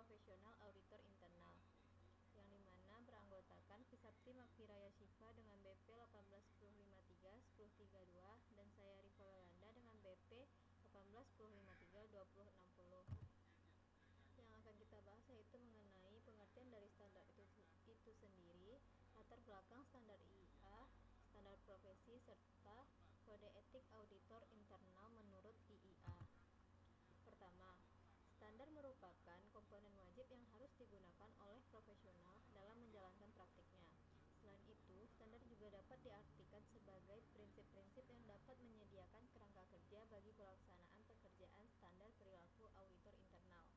Profesional Auditor Internal, yang dimana beranggotakan Visapti Makviraya Shiva dengan BP 18153 1032 dan saya Rifa Welanda dengan BP 18153 2060. Yang akan kita bahas yaitu mengenai pengertian dari standar itu sendiri, latar belakang standar IIA, standar profesi, serta kode etik auditor internal menurut IIA. Pertama, standar merupakan komponen wajib yang harus digunakan oleh profesional dalam menjalankan praktiknya. Selain itu, standar juga dapat diartikan sebagai prinsip-prinsip yang dapat menyediakan kerangka kerja bagi pelaksanaan pekerjaan standar perilaku auditor internal.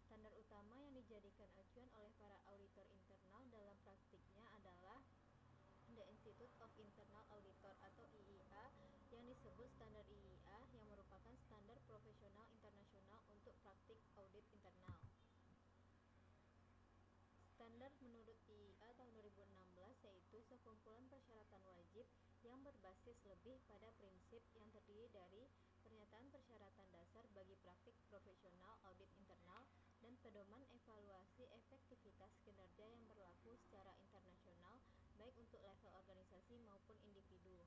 Standar utama yang dijadikan acuan oleh para auditor internal dalam praktiknya adalah The Institute of Internal Auditor atau IIA, yang disebut standar IIA, yang merupakan standar profesional internasional untuk praktik audit internal. Standar menurut IIA tahun 2016 yaitu sekumpulan persyaratan wajib yang berbasis lebih pada prinsip yang terdiri dari pernyataan persyaratan dasar bagi praktik profesional audit internal dan pedoman evaluasi efektivitas kinerja yang berlaku secara internasional baik untuk level organisasi maupun individu,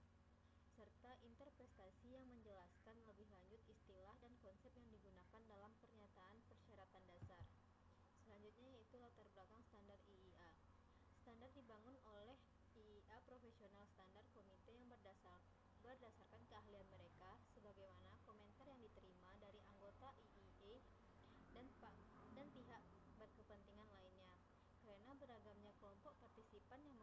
serta interpretasi yang menjelaskan lebih lanjut istilah dan konsep yang digunakan dalam pernyataan persyaratan dasar. Selanjutnya yaitu latar belakang standar IIA. Standar dibangun oleh IIA Professional Standard Committee yang berdasarkan keahlian mereka, sebagaimana komentar yang diterima dari anggota IIA dan pihak berkepentingan lainnya. Karena beragamnya kelompok partisipan yang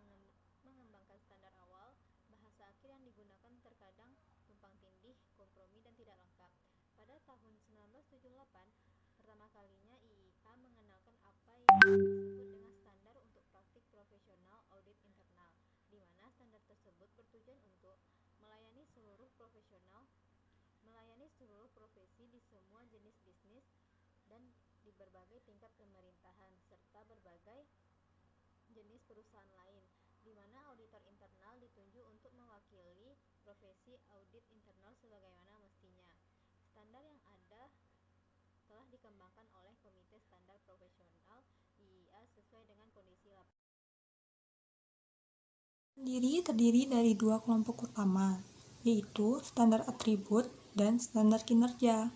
mengembangkan standar awal, bahasa akhir yang digunakan terkadang tumpang tindih, kompromi, dan tidak lengkap. Pada tahun 1978, pertama kalinya IIA mengenalkan apa yang disebut dengan standar untuk praktik profesional audit internal, di mana standar tersebut bertujuan untuk melayani seluruh profesi di semua jenis bisnis dan di berbagai tingkat pemerintahan serta berbagai jenis perusahaan lain, di mana auditor internal ditunjuk untuk mewakili profesi audit internal sebagaimana mestinya. Standar yang ada telah dikembangkan oleh Komite Standar Profesional IIA sesuai dengan kondisi lapangan. Terdiri dari dua kelompok utama, yaitu standar atribut dan standar kinerja.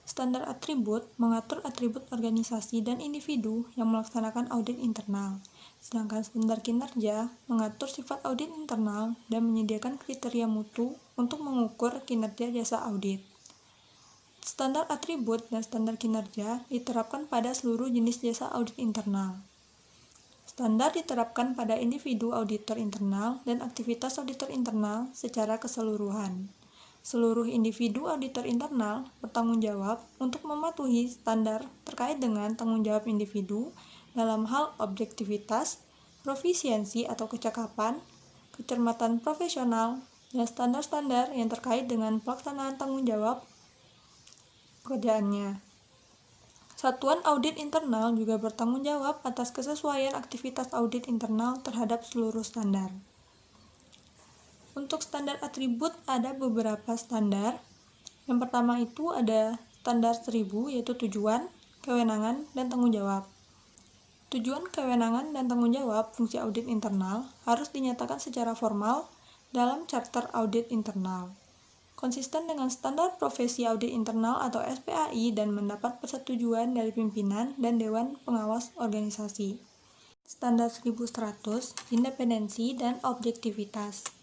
Standar atribut mengatur atribut organisasi dan individu yang melaksanakan audit internal, sedangkan standar kinerja mengatur sifat audit internal dan menyediakan kriteria mutu untuk mengukur kinerja jasa audit. Standar atribut dan standar kinerja diterapkan pada seluruh jenis jasa audit internal. Standar diterapkan pada individu auditor internal dan aktivitas auditor internal secara keseluruhan. Seluruh individu auditor internal bertanggung jawab untuk mematuhi standar terkait dengan tanggung jawab individu dalam hal objektivitas, profisiensi atau kecakapan, kecermatan profesional, dan standar-standar yang terkait dengan pelaksanaan tanggung jawab pekerjaannya. Satuan audit internal juga bertanggung jawab atas kesesuaian aktivitas audit internal terhadap seluruh standar. Untuk standar atribut ada beberapa standar. Yang pertama itu ada standar 1000, yaitu tujuan, kewenangan, dan tanggung jawab. Tujuan, kewenangan, dan tanggung jawab fungsi audit internal harus dinyatakan secara formal dalam Charter Audit Internal, konsisten dengan standar profesi audit internal atau SPAI dan mendapat persetujuan dari pimpinan dan Dewan Pengawas Organisasi. Standar 1100, independensi dan objektivitas.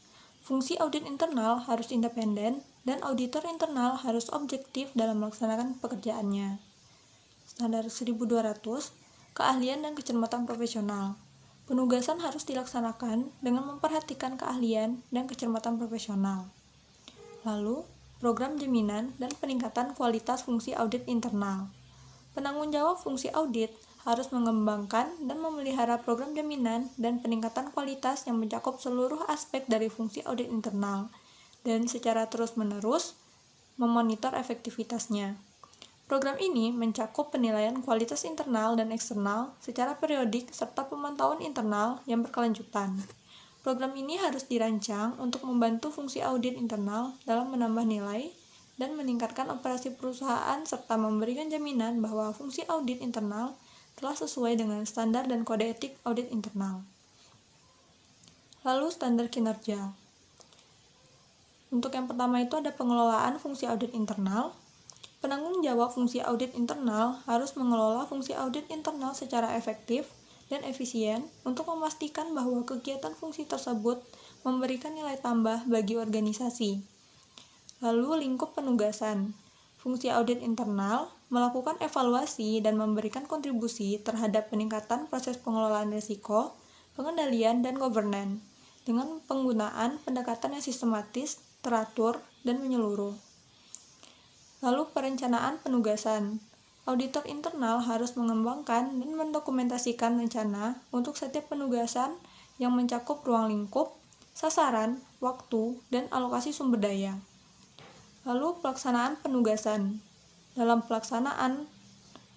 Fungsi audit internal harus independen dan auditor internal harus objektif dalam melaksanakan pekerjaannya. Standar 1200, keahlian dan kecermatan profesional. Penugasan harus dilaksanakan dengan memperhatikan keahlian dan kecermatan profesional. Lalu, program jaminan dan peningkatan kualitas fungsi audit internal. Penanggung jawab fungsi audit harus mengembangkan dan memelihara program jaminan dan peningkatan kualitas yang mencakup seluruh aspek dari fungsi audit internal dan secara terus-menerus memonitor efektivitasnya. Program ini mencakup penilaian kualitas internal dan eksternal secara periodik serta pemantauan internal yang berkelanjutan. Program ini harus dirancang untuk membantu fungsi audit internal dalam menambah nilai dan meningkatkan operasi perusahaan serta memberikan jaminan bahwa fungsi audit internal telah sesuai dengan standar dan kode etik audit internal. Lalu standar kinerja. Untuk yang pertama itu ada pengelolaan fungsi audit internal. Penanggung jawab fungsi audit internal harus mengelola fungsi audit internal secara efektif dan efisien untuk memastikan bahwa kegiatan fungsi tersebut memberikan nilai tambah bagi organisasi. Lalu lingkup penugasan. Fungsi audit internal melakukan evaluasi dan memberikan kontribusi terhadap peningkatan proses pengelolaan risiko, pengendalian, dan governance dengan penggunaan pendekatan yang sistematis, teratur, dan menyeluruh. Lalu perencanaan penugasan. Auditor internal harus mengembangkan dan mendokumentasikan rencana untuk setiap penugasan yang mencakup ruang lingkup, sasaran, waktu, dan alokasi sumber daya. Lalu pelaksanaan penugasan. Dalam pelaksanaan,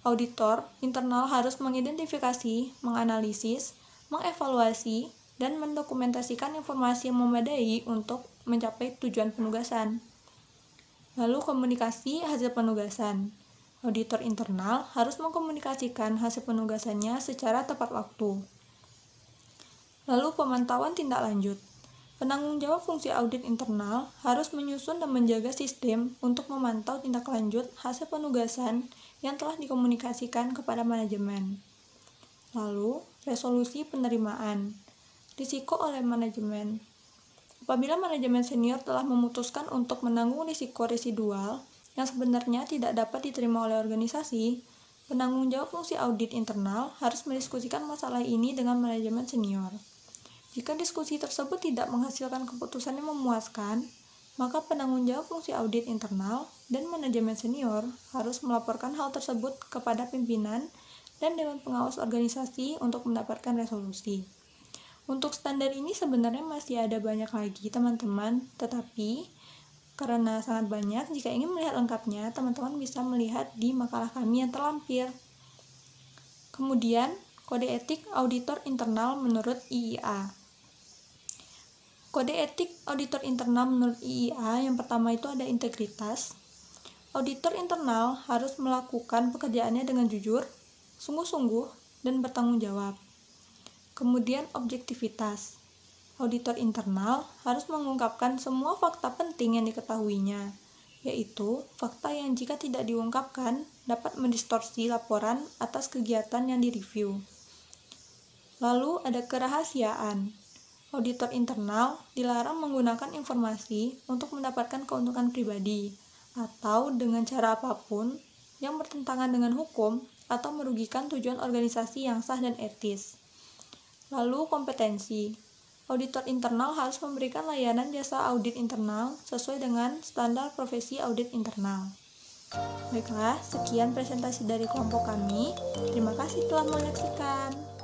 auditor internal harus mengidentifikasi, menganalisis, mengevaluasi, dan mendokumentasikan informasi yang memadai untuk mencapai tujuan penugasan. Lalu komunikasi hasil penugasan. Auditor internal harus mengkomunikasikan hasil penugasannya secara tepat waktu. Lalu pemantauan tindak lanjut. Penanggung jawab fungsi audit internal harus menyusun dan menjaga sistem untuk memantau tindak lanjut hasil penugasan yang telah dikomunikasikan kepada manajemen. Lalu, resolusi penerimaan. Risiko oleh manajemen. Apabila manajemen senior telah memutuskan untuk menanggung risiko residual yang sebenarnya tidak dapat diterima oleh organisasi, penanggung jawab fungsi audit internal harus mendiskusikan masalah ini dengan manajemen senior. Jika diskusi tersebut tidak menghasilkan keputusan yang memuaskan, maka penanggung jawab fungsi audit internal dan manajemen senior harus melaporkan hal tersebut kepada pimpinan dan Dewan Pengawas organisasi untuk mendapatkan resolusi. Untuk standar ini sebenarnya masih ada banyak lagi teman-teman, tetapi karena sangat banyak, jika ingin melihat lengkapnya, teman-teman bisa melihat di makalah kami yang terlampir. Kemudian, kode etik auditor internal menurut IIA. Kode etik auditor internal menurut IIA yang pertama itu ada integritas. Auditor internal harus melakukan pekerjaannya dengan jujur, sungguh-sungguh, dan bertanggung jawab. Kemudian objektivitas. Auditor internal harus mengungkapkan semua fakta penting yang diketahuinya, yaitu fakta yang jika tidak diungkapkan dapat mendistorsi laporan atas kegiatan yang direview. Lalu ada kerahasiaan. Auditor internal dilarang menggunakan informasi untuk mendapatkan keuntungan pribadi atau dengan cara apapun yang bertentangan dengan hukum atau merugikan tujuan organisasi yang sah dan etis. Lalu kompetensi. Auditor internal harus memberikan layanan jasa audit internal sesuai dengan standar profesi audit internal. Baiklah, sekian presentasi dari kelompok kami. Terima kasih telah menyaksikan.